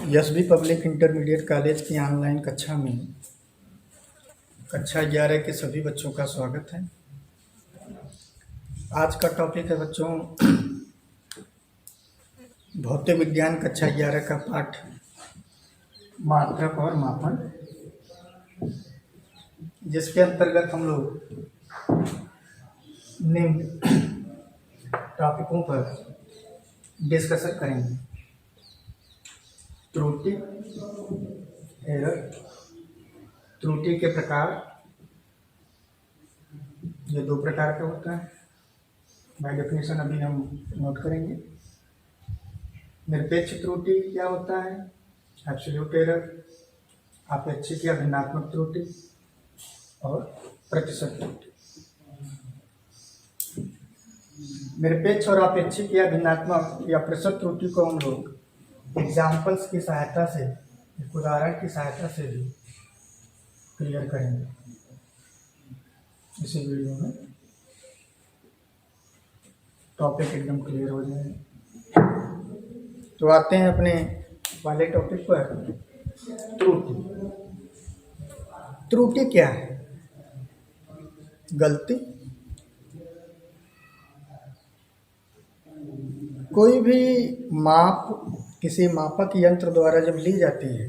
SB public intermediate college की online कक्षा में कक्षा 11 के सभी बच्चों का स्वागत है। आज का टॉपिक है बच्चों भौतिक विज्ञान कक्षा 11 का पाठ मात्रक और मापन, जिसके अंतर्गत हम लोग निम्न टॉपिकों पर डिस्कशन करेंगे। त्रुटि, एरर, त्रुटि के प्रकार, ये दो प्रकार का होता है, बाय डेफिनेशन अभी हम नोट करेंगे। निरपेक्ष त्रुटि क्या होता है, एब्सोल्यूट एरर, अपेक्षित या भिन्नात्मक त्रुटि और प्रतिशत त्रुटि। निरपेक्ष और अपेक्षित या भिन्नात्मक या प्रतिशत त्रुटि को हम लोग एग्जाम्पल्स की सहायता से, एक उदाहरण की सहायता से भी क्लियर करेंगे इसी वीडियो में। टॉपिक एकदम क्लियर हो जाएगा। तो आते हैं अपने वाले टॉपिक पर। त्रुटि। त्रुटि क्या है? गलती। कोई भी माप किसी मापक यंत्र द्वारा जब ली जाती है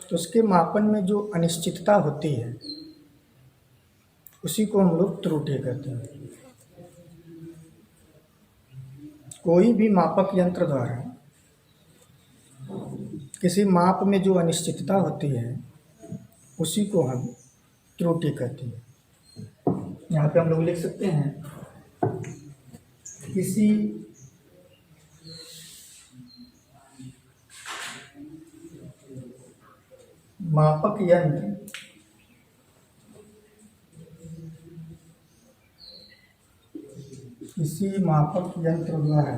तो उसके मापन में जो अनिश्चितता होती है उसी को हम लोग त्रुटि कहते हैं। कोई भी मापक यंत्र द्वारा किसी माप में जो अनिश्चितता होती है उसी को हम त्रुटि कहते हैं। यहाँ पे हम लोग लिख सकते हैं किसी मापक यंत्र द्वारा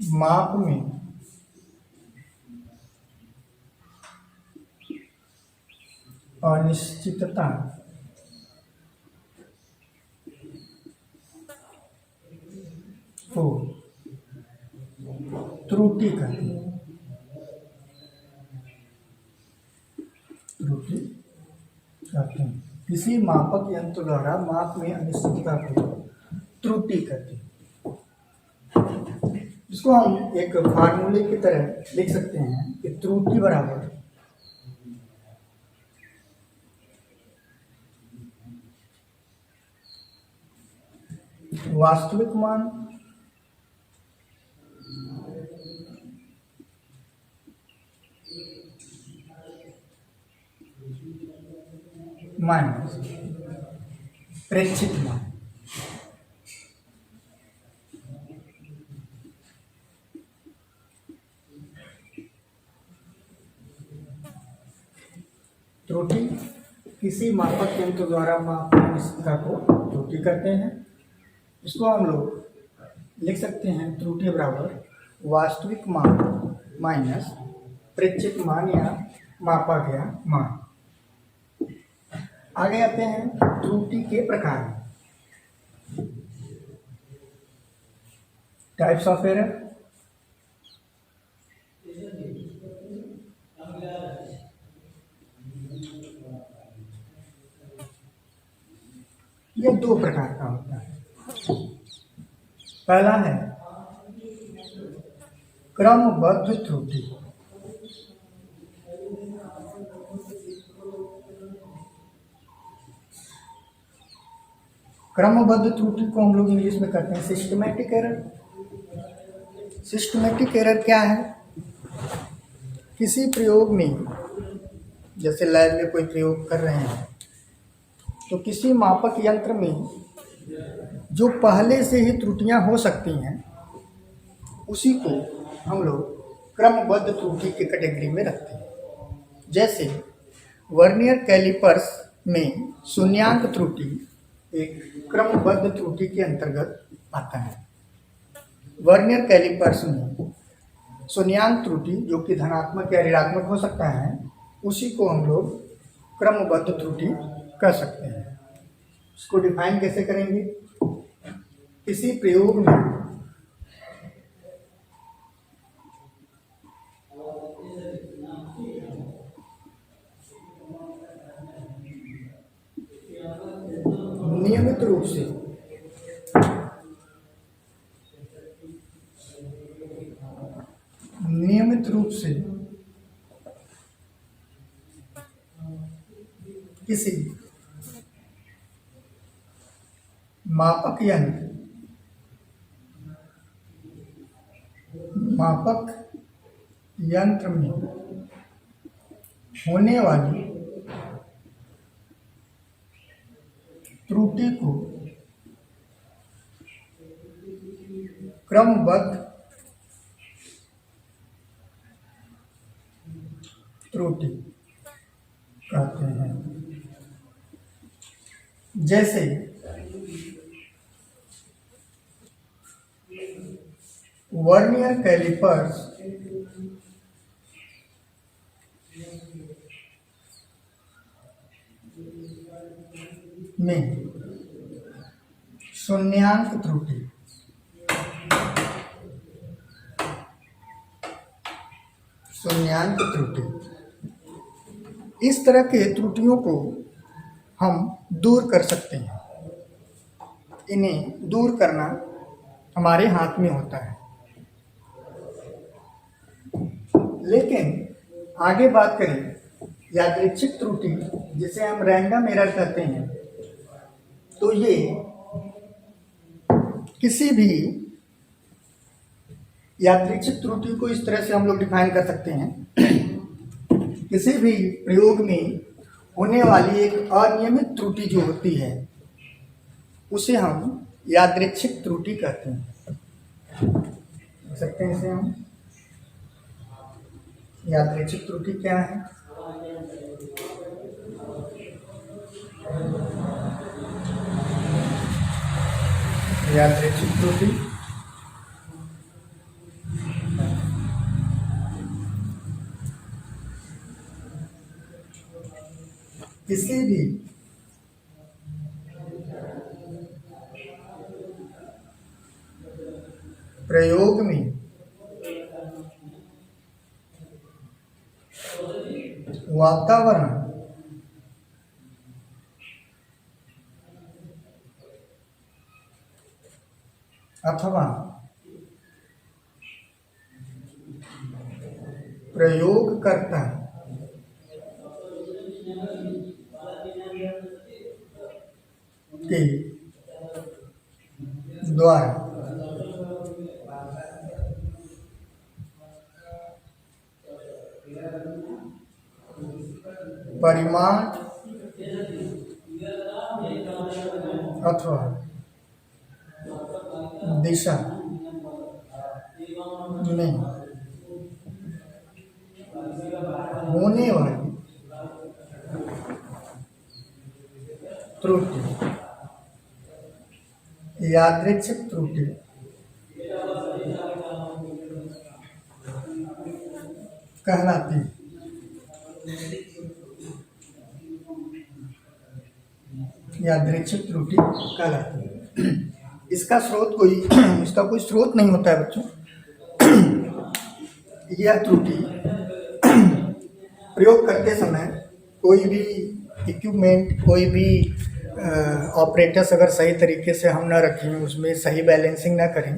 माप में अनिश्चितता को त्रुटि कहते हैं। त्रुटि कहते हैं किसी मापक यंत्र द्वारा माप में अनिश्चितता को त्रुटि कहते हैं। इसको हम एक फार्मूले की तरह लिख सकते हैं कि त्रुटि बराबर वास्तविक मान माइनस प्रेक्षित मान। त्रुटि किसी मापक यंत्र द्वारा माप की अनिश्चितता को त्रुटि करते हैं। इसको हम लोग लिख सकते हैं त्रुटि बराबर वास्तविक मान माइनस प्रेक्षित मान या मापा गया मान। आगे आते हैं त्रुटि के प्रकार, टाइप्स ऑफ एरर। ये दो प्रकार का होता है। पहला है क्रमबद्ध त्रुटि। क्रमबद्ध त्रुटि को हम लोग इंग्लिश में कहते हैं सिस्टमैटिक एरर। सिस्टमैटिक एरर क्या है? किसी प्रयोग में, जैसे लैब में कोई प्रयोग कर रहे हैं तो किसी मापक यंत्र में जो पहले से ही त्रुटियां हो सकती हैं उसी को हम लोग क्रमबद्ध त्रुटि की कैटेगरी में रखते हैं। जैसे वर्नियर कैलिपर्स में शून्यांक त्रुटि एक क्रमबद्ध त्रुटि के अंतर्गत आता है। वर्नियर कैलिपर्स में शून्यांक त्रुटि जो कि धनात्मक या ऋणात्मक हो सकता है उसी को हम लोग क्रमबद्ध त्रुटि कर सकते हैं। इसको डिफाइन कैसे करेंगे किसी प्रयोग में नियमित रूप से किसी मापक यंत्र में होने वाली त्रुटि को क्रमबद्ध त्रुटि कहते हैं। जैसे वर्नियर कैलिपर्स में शून्यांक त्रुटि, इस तरह के त्रुटियों को हम दूर कर सकते हैं। इन्हें दूर करना हमारे हाथ में होता है। लेकिन आगे बात करें यादृच्छिक त्रुटि, जिसे हम रैंडम एरर कहते हैं, तो ये किसी भी यादृच्छिक त्रुटि को इस तरह से हम लोग डिफाइन कर सकते हैं किसी भी प्रयोग में होने वाली एक अनियमित त्रुटि जो होती है उसे हम यादृच्छिक त्रुटि कहते हैं। देख सकते हैं इसे हम। यादृच्छिक त्रुटि क्या है? यादृच्छिक त्रुटि किसी भी प्रयोग में वातावरण अथवा प्रयोगकर्ता के द्वारा परिमाण अथवा दिशा में होने वाली त्रुटि यादृच्छिक त्रुटि कहलाती है। यादृच्छिक त्रुटि कहलाती है। इसका कोई स्रोत नहीं होता है बच्चों। यह त्रुटि प्रयोग करते समय कोई भी इक्विपमेंट, कोई भी ऑपरेटर्स अगर सही तरीके से हम ना रखें, उसमें सही बैलेंसिंग ना करें,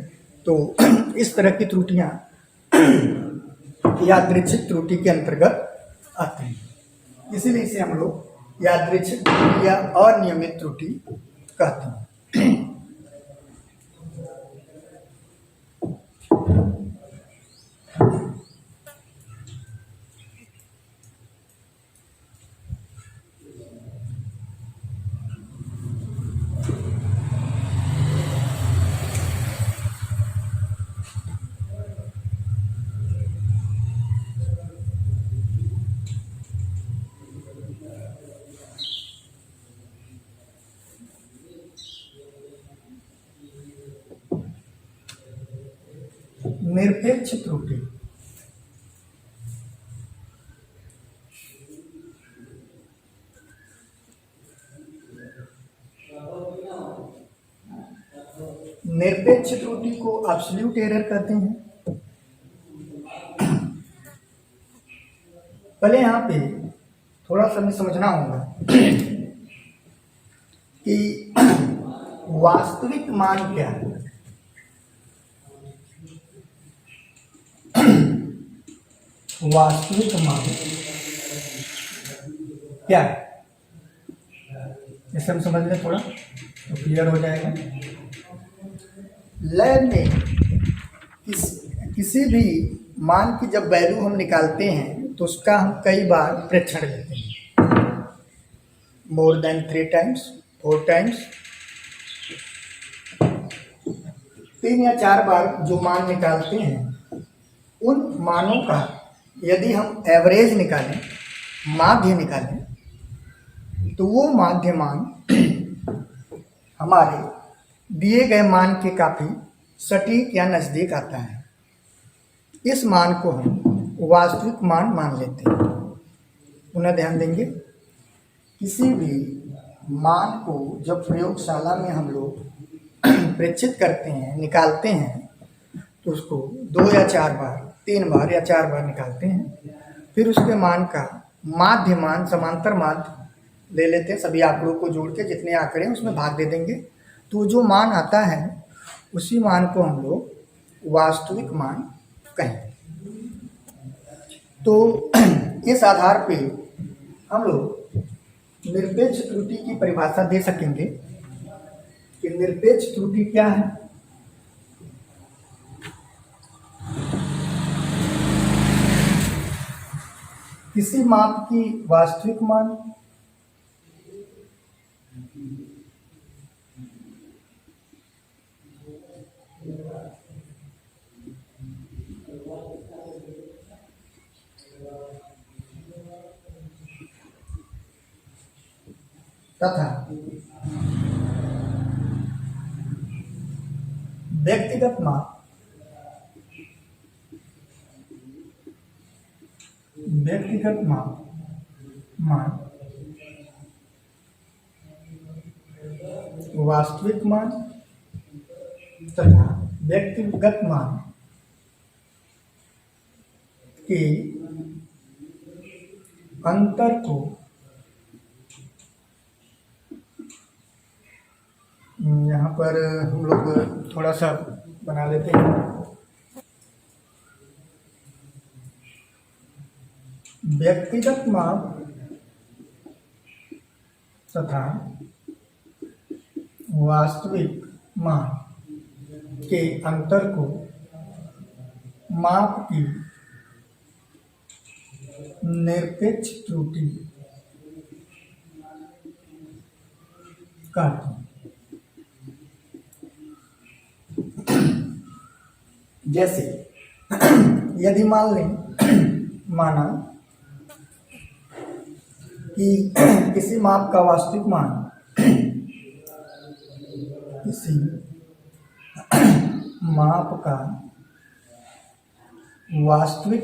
तो इस तरह की त्रुटियां यादृच्छिक त्रुटि के अंतर्गत आते हैं। इसीलिए इसे हम लोग यादृच्छिक त्रुटि या अनियमित त्रुटि कहते हैं। निरपेक्ष त्रुटि निरपेक्ष त्रुटि को एब्सोल्यूट एरर कहते हैं। पहले यहाँ पे थोड़ा सा हमें समझना होगा कि वास्तविक मान क्या है। वास्तविक मान क्या है, इसे हम समझ लें थोड़ा तो क्लियर हो जाएगा। लैब में किसी भी मान की जब वैल्यू हम निकालते हैं तो उसका हम कई बार परीक्षण लेते हैं, मोर देन 3 टाइम्स 4 टाइम्स, 3 या 4 बार जो मान निकालते हैं उन मानों का यदि हम एवरेज निकालें, माध्य निकालें, तो वो माध्य मान हमारे दिए गए मान के काफ़ी सटीक या नज़दीक आता है। इस मान को हम वास्तविक मान मान लेते हैं। पुनः ध्यान देंगे, किसी भी मान को जब प्रयोगशाला में हम लोग परीक्षित करते हैं, निकालते हैं, तो उसको 2 या 4 बार, 3 बार या 4 बार निकालते हैं, फिर उसके मान का माध्य मान, समांतर माध्य ले लेते हैं, सभी आंकड़ों को जोड़ के जितने आंकड़े हैं उसमें भाग दे देंगे, तो जो मान आता है उसी मान को हम लोग वास्तविक मान कहेंगे। तो इस आधार पे हम लोग निरपेक्ष त्रुटि की परिभाषा दे सकेंगे कि निरपेक्ष त्रुटि क्या है। किसी माप की वास्तविक मान तथा व्यक्तिगत मान वास्तविक मान तथा व्यक्तिगत मान के अंतर को यहाँ पर हम लोग थोड़ा सा बना लेते हैं। व्यक्तिगत माप तथा वास्तविक मान के अंतर को माप की निरपेक्ष त्रुटि कहते हैं। जैसे यदि मान लें, माना कि किसी माप का वास्तविक मान किसी माप का वास्तविक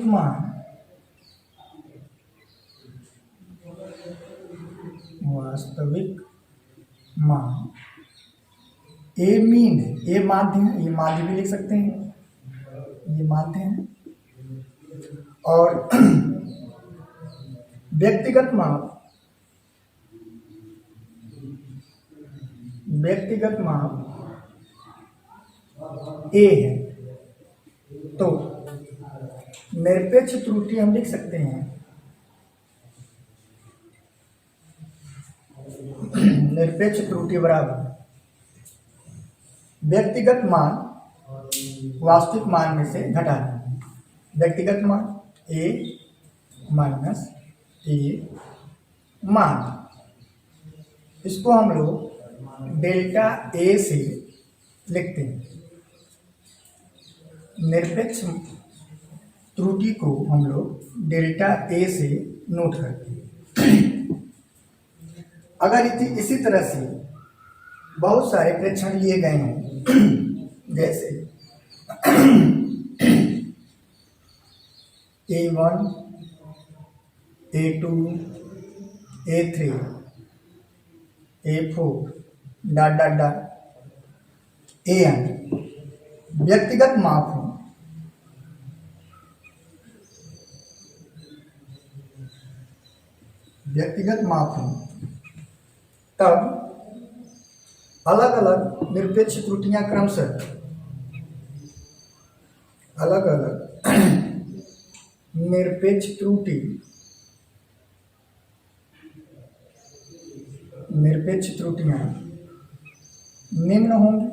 मान ए मीन है, ए माध्य है, ये माध्य भी लिख सकते हैं, ये माध्य है। और व्यक्तिगत माप ए है, तो निरपेक्ष त्रुटि हम लिख सकते हैं, निरपेक्ष त्रुटि बराबर व्यक्तिगत मान वास्तविक मान में से घटा दें। व्यक्तिगत मान ए माइनस ए मान, इसको हम लोग डेल्टा ए से लिखते हैं। निरपेक्ष त्रुटि को हम लोग डेल्टा ए से नोट करते हैं। अगर इसी तरह से बहुत सारे प्रेक्षण लिए गए हैं, जैसे A1, A2, A3, A4 dot dot dot AN, व्यक्तिगत माप हो, व्यक्तिगत माप हो, तब अलग अलग निरपेक्ष त्रुटियां क्रमशः अलग अलग निरपेक्ष त्रुटियां निम्न होंगी।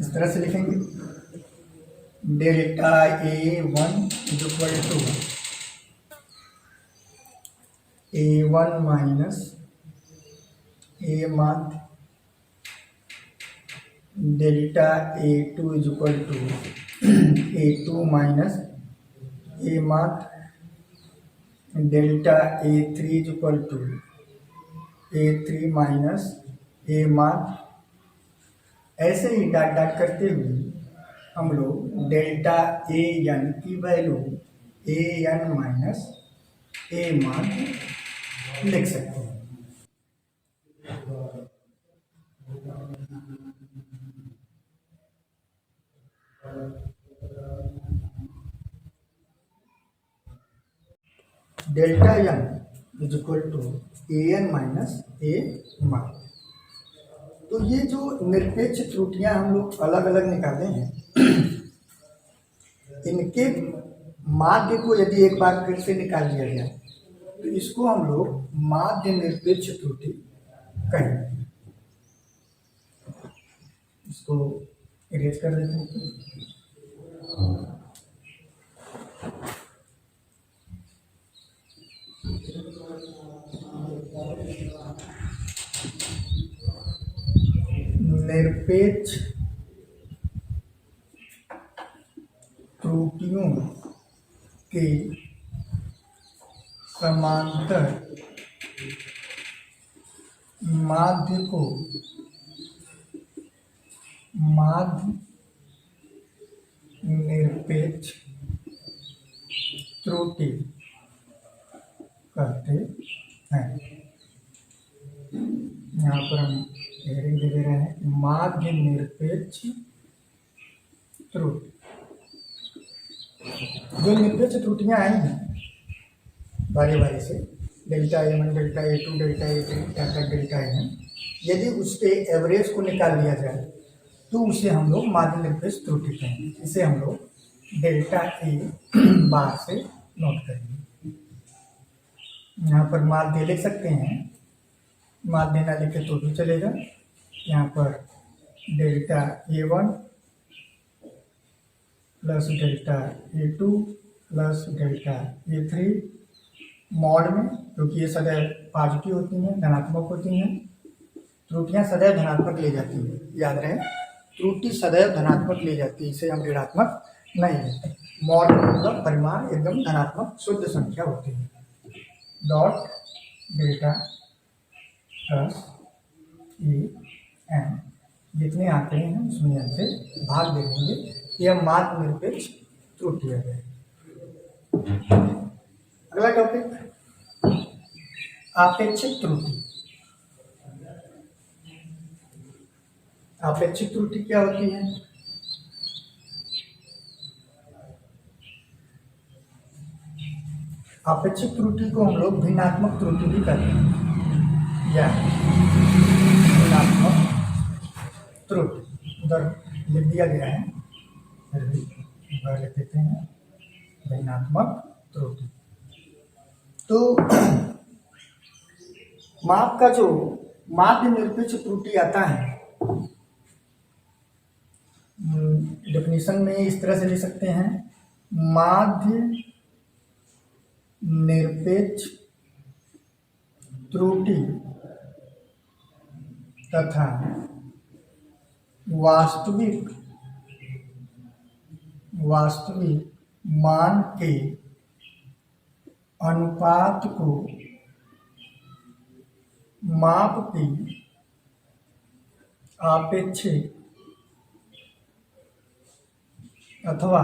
इस तरह से लिखेंगे delta A1 equal to A1 minus A माध्य delta A2 equal to A2 minus A माध्य delta A3 equal to A3 minus A माध्य। ऐसे ही डाट डाट करते हुए हम लोग डेल्टा AN की वैल्यू AN माइनस A माध्य लिख सकते हैं। Delta n is equal to AN minus A माध्य। तो ये जो निरपेक्ष त्रुटियां हम लोग अलग अलग निकाले हैं, इनके माध्य को यदि एक बार फिर से निकाल लिया जाए तो इसको हम लोग माध्य निरपेक्ष त्रुटि कहेंगे। इसको इरेज कर देते हैं। निरपेक्ष त्रुटियों के समांतर माध्य को माध्य निरपेक्ष त्रुटि कहते हैं। यहाँ पर हम हेडिंग दे रहे हैं माध्य निरपेक्ष त्रुटि। जो निरपेक्ष त्रुटियां आई हैं बारी बारी से delta A1 delta A2 delta A3 delta AN, यदि उसके एवरेज को निकाल लिया जाए तो उसे हम लोग माध्य निरपेक्ष त्रुटि कहेंगे। इसे हम लोग डेल्टा A बार से नोट करेंगे। यहाँ पर माध्य लिख सकते हैं, माध्य ना लिखे तो भी चलेगा। यहाँ पर delta A1 plus delta A2 plus delta A3 mod में, क्योंकि ये सदैव पॉजिटिव होती हैं, धनात्मक होती हैं। त्रुटियां सदैव धनात्मक ले जाती हैं, याद रहे, त्रुटि सदैव धनात्मक ले जाती है, इसे हम ऋणात्मक नहीं लेते। मॉड मतलब परिमाण एकदम धनात्मक शुद्ध संख्या होती है। डॉट डेल्टा प्लस AN जितने आंकड़े हैं उसमें हमसे भाग दे देंगे। यह माध्य निरपेक्ष त्रुटि है। अगला टॉपिक आपेक्षिक त्रुटि। आपेक्षिक त्रुटि क्या होती है? आपेक्षिक त्रुटि को हम लोग भिन्नात्मक त्रुटि भी कहते हैं, या भिन्नात्मक त्रुटि उधर लिख दिया गया है, फिर भी लिख देते हैं भिन्नात्मक त्रुटि। तो माप का जो माध्य निरपेक्ष त्रुटि आता है, डेफिनेशन में इस तरह से लिख सकते हैं माध्य निरपेक्ष त्रुटि तथा वास्तविक मान के अनुपात को माप की आपेक्षिक अथवा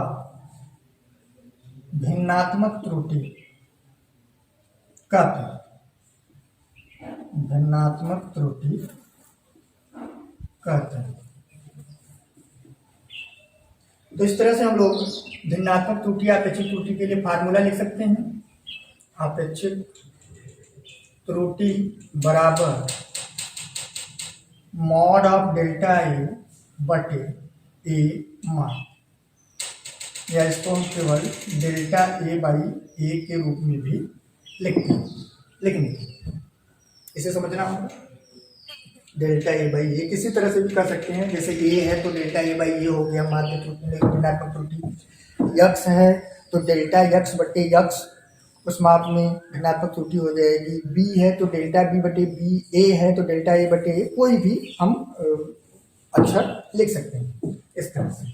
भिन्नात्मक त्रुटि कहते हैं। भिन्नात्मक त्रुटि कहते हैं। तो इस तरह से हम लोग भिन्नात्मक त्रुटि अपेक्षित त्रुटि के लिए फार्मूला लिख सकते हैं। अपेक्षित त्रुटि बराबर मॉड ऑफ डेल्टा ए बटे ए मान, या इसको हम केवल डेल्टा ए बाई ए के रूप में भी लिखने इसे समझना होगा। डेल्टा ए बाई ए किसी तरह से भी कर सकते हैं, जैसे ए है तो डेल्टा ए बाई ए हो गया माध्य त्रुटि भिन्नात्मक त्रुटि, यक्स है तो डेल्टा यक्स बटे यक्स उस माप में भिन्नात्मक त्रुटि हो जाएगी, बी है तो डेल्टा बी बटे बी, ए है तो डेल्टा ए बटे ए, कोई भी हम अक्षर लिख सकते हैं इस तरह से।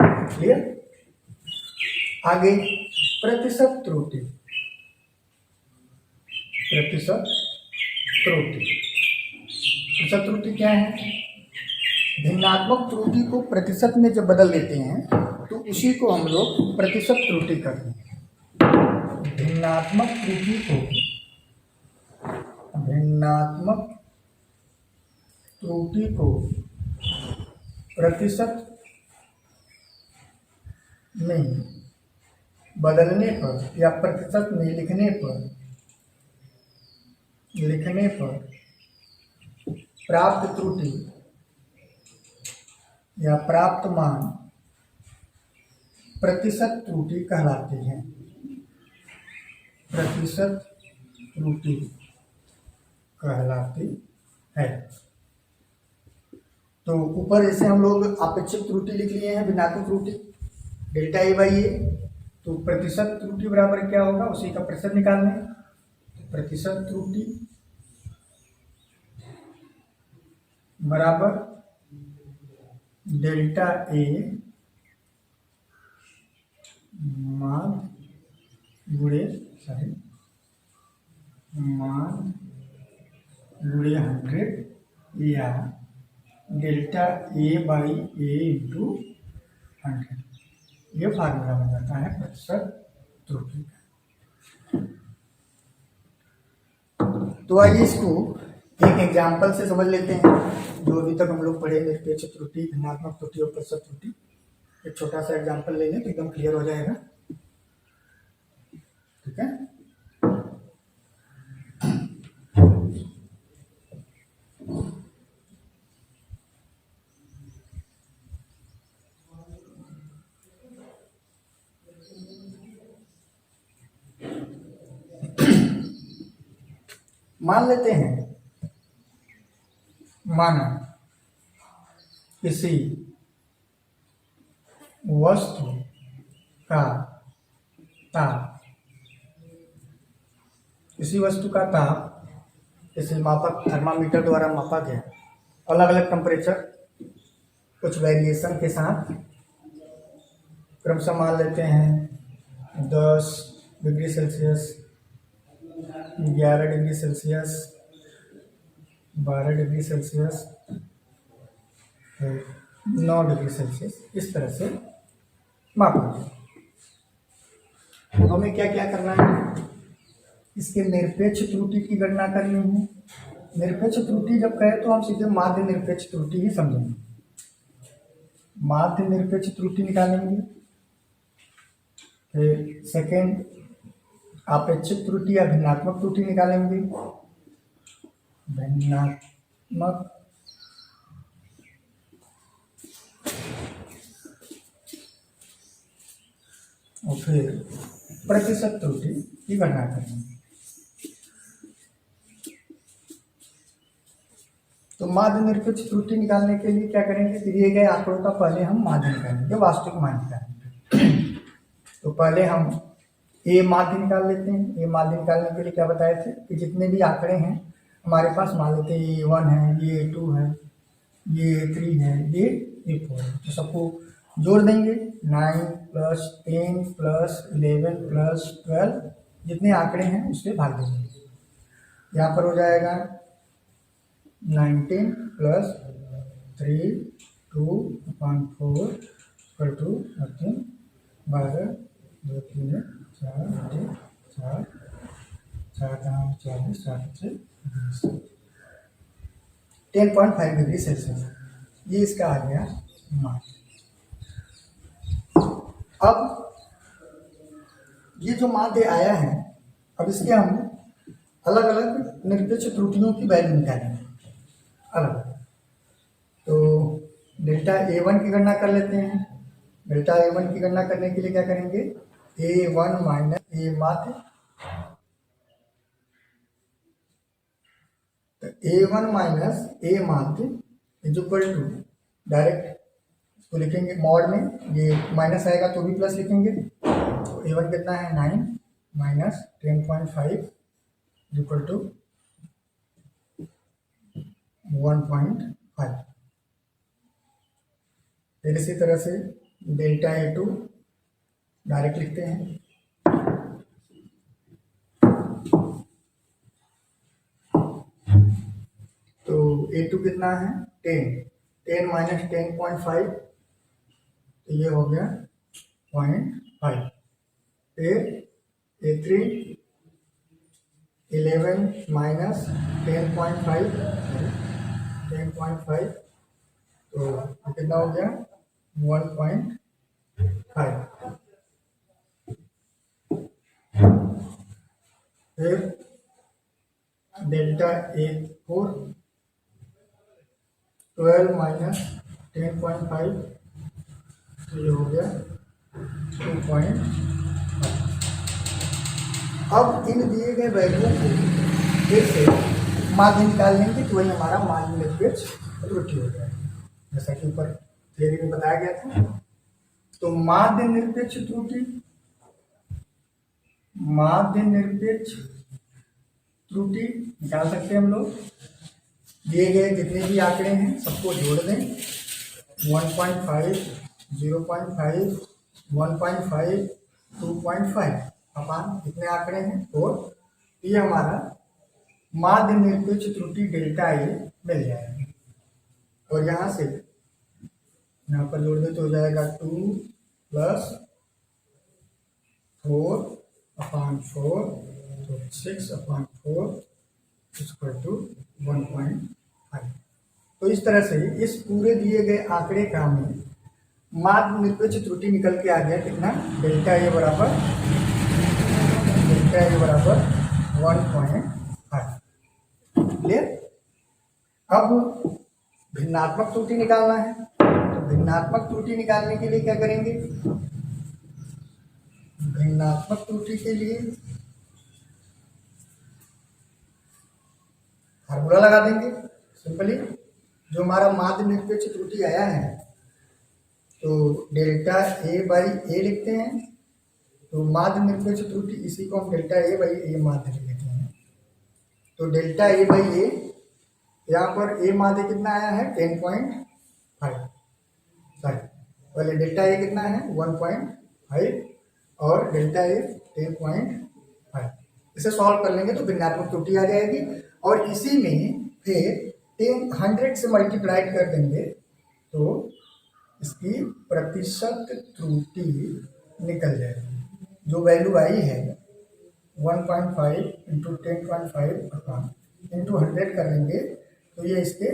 क्लियर? आगे प्रतिशत त्रुटि। प्रतिशत त्रुटि क्या है? भिन्नात्मक त्रुटि को प्रतिशत में जब बदल देते हैं तो उसी को हम लोग प्रतिशत त्रुटि करते हैं। भिन्नात्मक त्रुटि को प्रतिशत में बदलने पर या प्रतिशत में लिखने पर प्राप्त त्रुटि या प्राप्त मान प्रतिशत त्रुटि कहलाती है। प्रतिशत त्रुटि कहलाती है। तो ऊपर जैसे हम लोग अपेक्षित त्रुटि लिख लिए हैं, भिन्नात्मक त्रुटि डेल्टा ए बाई ए, तो प्रतिशत त्रुटि बराबर क्या होगा, उसी का प्रतिशत निकालना है। तो प्रतिशत त्रुटि बराबर डेल्टा ए मान गुणे 100 या delta A by A into 100, ये फार्मूला बन जाता है प्रतिशत त्रुटि का। तो आइए इसको एक एग्जाम्पल से समझ लेते हैं। जो अभी तक हम लोग पढ़े निरपेक्ष त्रुटि, भिन्नात्मक त्रुटि और प्रतिशत त्रुटि, एक छोटा सा एग्जाम्पल ले लें तो एकदम क्लियर हो जाएगा। ठीक है? मान लेते हैं, माना किसी वस्तु का ताप, इसे मापक थर्मामीटर द्वारा मापा गया, अलग अलग टेम्परेचर कुछ वेरिएशन के साथ क्रमशः मान लेते हैं 10 degree Celsius, 11 degree Celsius, 12 degree Celsius, 9 degree Celsius, इस तरह से मापेंगे। तो हमें क्या क्या करना है, इसके निरपेक्ष त्रुटि की गणना करनी है। निरपेक्ष त्रुटि जब कहे तो हम सीधे माध्य निरपेक्ष त्रुटि ही समझेंगे। माध्य निरपेक्ष त्रुटि निकालेंगे। फिर सेकेंड आपेक्षिक त्रुटि या भिन्नात्मक त्रुटि निकालेंगे। भिन्नात्मक और फिर प्रतिशत त्रुटि की गणना करेंगे। तो माध्य निरपेक्ष त्रुटि निकालने के लिए क्या करेंगे, दिए गए आंकड़ों का पहले हम माध्य निकालेंगे, वास्तविक मान निकालेंगे। तो पहले हम ए माध्य निकाल लेते हैं। ए माध्य निकालने के लिए क्या बताए थे कि जितने भी आंकड़े हैं हमारे पास, मान लेते हैं ये 1 है, ये 2 है, ये 3 है, ये 4 है, तो सबको जोड़ देंगे। 9 + 10 + 11 + 12 जितने आंकड़े हैं उससे भाग देंगे। यहाँ पर हो जाएगा 19 + 3 2/4 = 13, 12 2 3 4 4 4 40 7 10.5 डिग्री सेल्सियस, ये इसका आ गया मान। अब ये जो माध्य आया है, अब इसके हम अलग अलग निरपेक्ष त्रुटियों की वैल्यू निकालेंगे अलग। तो डेल्टा A1 की गणना कर लेते हैं। डेल्टा A1 की गणना करने के लिए क्या करेंगे, A1 माइनस A माध्य, तो A1 माइनस A माध्य इज इक्वल टू, डायरेक्ट इसको लिखेंगे मॉड में, ये माइनस आएगा तो भी प्लस लिखेंगे। तो A1 कितना है 9 माइनस 10.5 इक्वल टू 1.5। फिर इसी तरह से डेल्टा A2 डायरेक्ट लिखते हैं। तो A2 कितना है 10 माइनस 10.5, तो ये हो गया 0.5। फिर A3 11 माइनस 10.5, तो कितना हो गया 1.5। फिर डेल्टा A4 12 माइनस 10.5, तो ये हो गया 2.5। अब इन दिए गए वैल्यूओं को फिर से माध्य निकाल लेंगे, तो वही हमारा माध्य निरपेक्ष त्रुटि हो जाएगा, जैसा कि ऊपर थ्योरी में बताया गया था। तो माध्य निरपेक्ष त्रुटि, माध्य निरपेक्ष त्रुटि निकाल सकते हैं हम लोग। दिए गए जितने भी आंकड़े हैं सबको जोड़ दें, 1.5, 0.5, 1.5, 2.5 अपान जितने आंकड़े हैं, और ये हमारा माध्य निरपेक्ष त्रुटि डेल्टा ए मिल जाएगा। और यहाँ से यहाँ पर जोड़ दे तो हो जाएगा 2 + 4/4, तो 6/4 = 1.5। तो इस तरह से इस पूरे दिए गए आंकड़े का हमें माध्य निरपेक्ष त्रुटि निकल के आ गया कितना, डेल्टा ए बराबर 1.5। क्लियर। अब भिन्नात्मक त्रुटि निकालना है। तो भिन्नात्मक त्रुटि निकालने के लिए क्या करेंगे, भिन्नात्मक त्रुटि के लिए फार्मूला लगा देंगे सिंपली। जो हमारा माध्य निरपेक्ष त्रुटि आया है, तो डेल्टा A/A लिखते हैं। तो माध्य निरपेक्ष त्रुटि इसी को हम डेल्टा A/A माध्य लिख लेते हैं। तो डेल्टा A/A, यहाँ पर A माध्य कितना आया है 10.5, सॉरी पहले डेल्टा A कितना है 1.5 और डेल्टा A 10.5। इसे सॉल्व कर लेंगे तो भिन्नात्मक त्रुटि आ जाएगी, और इसी में फिर 100 से मल्टीप्लाई कर देंगे तो इसकी प्रतिशत त्रुटि निकल जाएगी। जो वैल्यू आई है 1.5 × 10.5 × 100 कर लेंगे तो ये इसके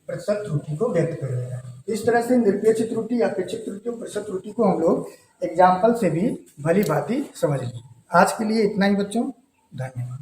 प्रतिशत त्रुटि को व्यक्त कर देगा। इस तरह से निरपेक्ष त्रुटि, अपेक्षित त्रुटि और प्रतिशत त्रुटि को हम लोग एग्जाम्पल से भी भली भांति समझ लें। आज के लिए इतना ही बच्चों, धन्यवाद।